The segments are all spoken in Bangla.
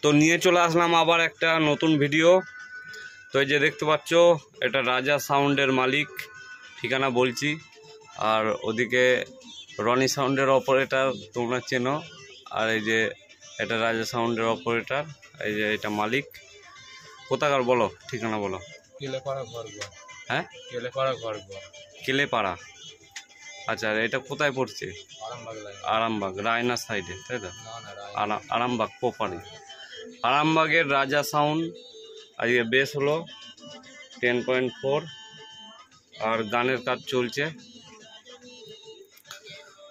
তো নিয়ে চলে আসলাম আবার একটা নতুন ভিডিও। তো এই যে দেখতে পাচ্ছ, এটা রাজা সাউন্ডের মালিক, ঠিকানা বলছি। আর ওদিকে রনি সাউন্ডের অপারেটর, তোমরা চেনো। আর এই যে এটা রাজা সাউন্ডের অপারেটর, এই যে এটা মালিক। কোথাকার বলো, ঠিকানা বলো। কেলেপাড়া ঘরগড়। হ্যাঁ, কেলেপাড়া ঘরগড়, কেলেপাড়া। আচ্ছা, এটা কোথায় পড়ছে? আরামবাগ লাইন। আরামবাগ, রায়না সাইডে, তাই তো? না, আরামবাগ প্রপারি। আরামবাগের রাজা সাউন্ড। আজকে বেস হলো 10.4, আর গানের কাজ চলছে।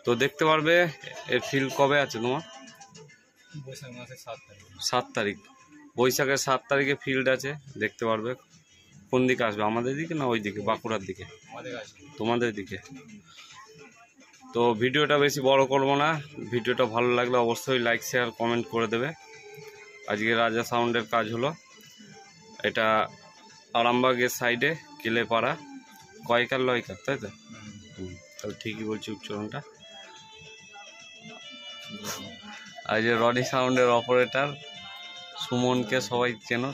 তো দেখতে পারবে এর ফিল্ড কবে আছে তোমার? বৈশাখ মাসের 7 তারিখ। 7 তারিখ, বৈশাখের 7 তারিখে ফিল্ড আছে, দেখতে পারবে। কোন দিকে আসবে, আমাদের দিকে না ওই দিকে, বাঁকুড়ার দিকে? তোমাদের দিকে। তো ভিডিওটা বেশি বড় করব না, ভিডিওটা ভালো লাগলে অবশ্যই লাইক শেয়ার কমেন্ট করে দেবে। আজকে রাজা সাউন্ডের কাজ হলো এটা আরামবাগের সাইডে, কেলেপাড়া, কয়কার লয়কার, তাই তো? তাহলে ঠিকই বলছি উচ্চারণটা। আর যে রনি সাউন্ডের অপারেটর সুমনকে সবাই চেনো,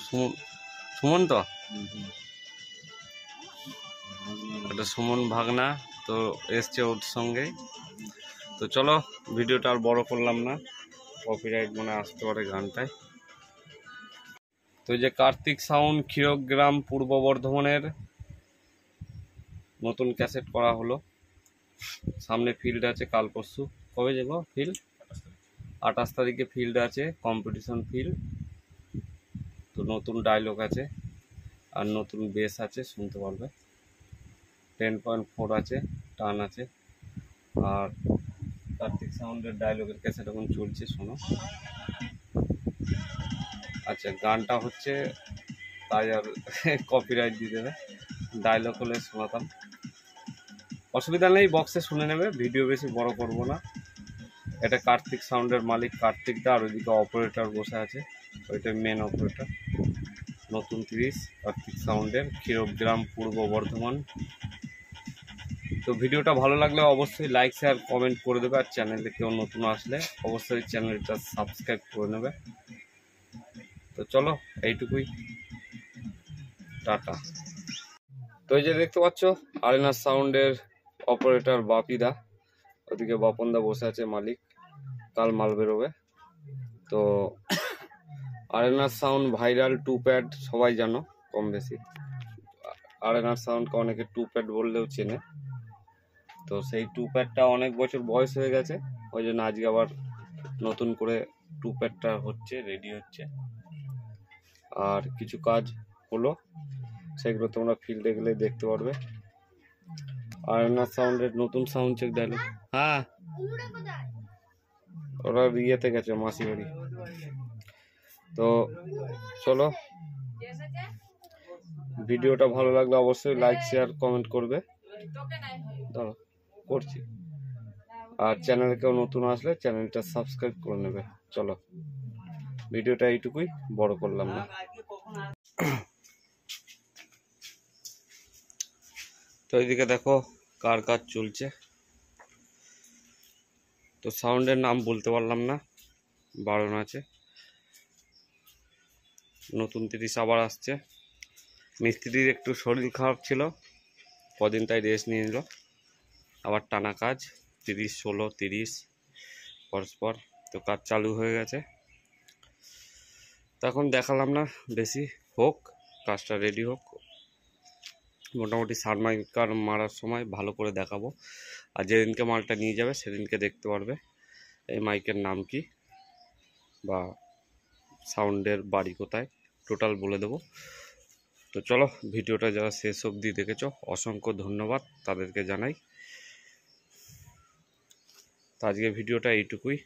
সুমন তো? এটা সুমন ভাগনা, তো এসছে ওর সঙ্গে। তো চলো, ভিডিওটা আর বড় করলাম না, কপিরাইট মনে আসতে পারে গানটায়। তো যে কার্তিক সাউন্ড ক্ষীরগ্রাম পূর্ব বর্ধমানের নতুন ক্যাসেট করা হলো। সামনে ফিল্ড আছে কাল পরশু। কবে যাবো ফিল্ড? 28 তারিখে ফিল্ড আছে, কম্পিটিশন ফিল্ড। তো নতুন ডায়লগ আছে আর নতুন বেস আছে, শুনতে পারবে। 10.4 আছে, টান আছে। আর কার্তিক সাউন্ডের ডায়লগের ক্যাসেট এখন চলছে, শোনো। আচ্ছা, গানটা হচ্ছে তাই আর কপিরাইট দিয়ে দেবে, ডায়লগ হলে শোনাতাম, অসুবিধা নেই, বক্সে শুনে নেবে। ভিডিও বেশি বড় করব না। এটা কার্তিক সাউন্ডের মালিক কার্তিক দা, আর ওইদিকে অপারেটর বসে আছে, ওইটা মেন অপারেটর। নতুন 30 কার্তিক সাউন্ডের, ক্ষীরগ্রাম পূর্ব বর্ধমান। তো ভিডিওটা ভালো লাগলে অবশ্যই লাইক শেয়ার কমেন্ট করে দেবে। আর চ্যানেলে কেউ নতুন আসলে অবশ্যই চ্যানেলটা সাবস্ক্রাইব করে নেবে। তো চলো, এইটুকুই, টাটা। তো এই যে দেখতে পাচ্ছ আরেনা সাউন্ডের অপারেটর বাপিদা, ওদিকে বাপনদা বসে আছে মালিক। কাল মাল বেরোবে। তো আরেনার সাউন্ড ভাইরাল 2 প্যাড, সবাই জানো কম বেশি। আরেনার সাউন্ডকে অনেকে 2 প্যাড বললেও চেনে। তো সেই 2 প্যাডটা অনেক বছর বয়স হয়ে গেছে, ওই জন্য আজকে আবার নতুন করে 2 প্যাডটা হচ্ছে, রেডি হচ্ছে। আর কিছু কাজ হলো, সেগুলো তোমরা ফিল্ডে গেলে দেখতে পারবে। আরেনার সাউন্ডের নতুন সাউন্ড চেক ডায়লগ। হ্যাঁ, ওরা ইয়েতে গেছে, মাসি বাড়ি। তো চলো, ভিডিওটা ভালো লাগলে অবশ্যই লাইক শেয়ার কমেন্ট করবে। দাঁড়া, করছি। আর চ্যানেলে কেউ নতুন আসলে চ্যানেলটা সাবস্ক্রাইব করে নেবে। চলো, ভিডিওটা এইটুকুই, বড় করলাম না। তো এইদিকে দেখো কার কাজ চলছে। তো সাউন্ডের নাম বলতে পারলাম না, বারণ আছে। নতুন 30 আবার আসছে। মিস্ত্রির একটু শরীর খারাপ ছিল কদিন, তাই রেস্ট নিয়ে নিল। আবার টানা কাজ 30, 16, 30 পরস্পর। তো কাজ চালু হয়ে গেছে। তখন দেখালাম না বেশি, হোক কাজটা রেডি হোক। মোটামুটি সানমাইকার মারার সময় ভালো করে দেখাবো। আর যেদিনকে মালটা নিয়ে যাবে সেদিনকে দেখতে পারবে এই মাইকের নাম কি বা সাউন্ডের বাড়ি কোথায়, টোটাল বলে দেবো। তো চলো, ভিডিওটা যারা শেষ অবধি দেখেছো অসংখ্য ধন্যবাদ তাদেরকে জানাই। তো আজকে ভিডিওটা এইটুকুই।